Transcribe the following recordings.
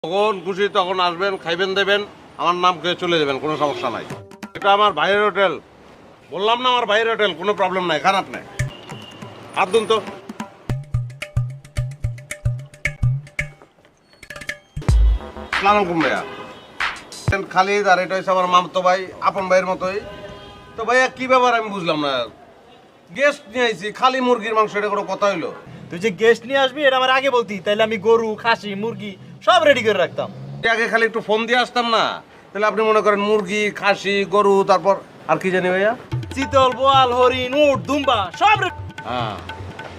যখন খুশি তখন আসবেন, খাইবেন দেবেন, আমার নাম খেয়ে চলে যাবেন, কোনো সমস্যা নাই। এটা আমার ভাইয়ের হোটেল, বললাম না আমার ভাইয়ের হোটেল, কোনো প্রবলেম নাই, খারাপ নাই। হাত দুন তো। সালাম আলাইকুম ভাইয়া। খালিদ আর এটা হচ্ছে আমার মামতো ভাই, আপন ভাইয়ের মতোই। তো ভাইয়া কি ব্যাপার আমি বুঝলাম না, গেস্ট নিয়ে আইছি, খালি মুরগির মাংস, এটা কোনো কথা হইলো? তুই যে গেস্ট নিয়ে আসবি এটা আমার আগে বলতি, তাইলে আমি গরু খাসি মুরগি সব রেডি করে রাখতাম। আগে খালি একটু ফোন দিয়ে আসতাম না, তাহলে আপনি মনে করেন মুরগি, খাসি, গরু, তারপর আর কি জানি ভাইয়া, চিতল বোয়াল হরিণ উট দুম্বা সব হ্যাঁ,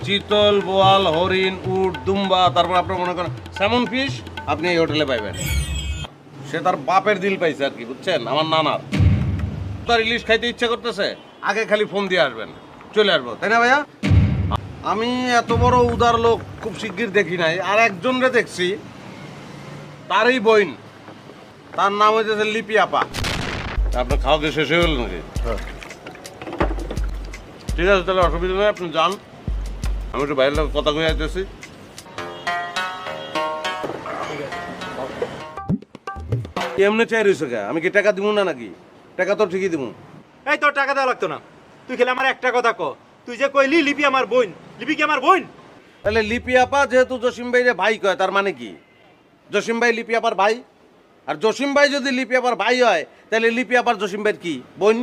চিতল, বোয়াল, হরিণ, উট, দুম্বা, তারপর আপনার মনে করেন স্যামন ফিশ আপনি এই হোটেলে পাইবেন। সে তার বাপের দিল পাইছে আর কি, বুঝছেন, আমার নানার। তার ইলিশ খাইতে ইচ্ছা করতেছে, আগে খালি ফোন দিয়ে আসবেন, চলে আসবো, তাই না ভাইয়া? আমি এত বড় উদার লোক খুব শিগগির দেখি নাই। আর একজনরে দেখছি, তারই বইন, তার নাম হইতেছে লিপি আপা। আপনার খাওয়া দিয়ে শেষ হয়ে গেল নাকি? ঠিক আছে, তাহলে অসুবিধা নেই, আপনি যান, আমি একটু বাইরের লোক কথা কয়ে আসতেছি। এমনি চাই রয়েছে কে? আমি কি টাকা দিব না নাকি? টাকা তো ঠিকই দিব। এই তোর টাকা দেওয়া লাগতো না, তুই খেলে আমার একটা কথা ক, তুই যে কইলি লিপি আমার বোন, লিপি কি আমার বোন? তাহলে লিপি আপা যেহেতু জসিম ভাইরে ভাই কয়, তার মানে কি জসিম ভাই লিপি আপার ভাই? আর জসিম ভাই যদি লিপি আপার ভাই হয়, তাহলে লিপি আপার জসিম ভাইয়ের কি বোন?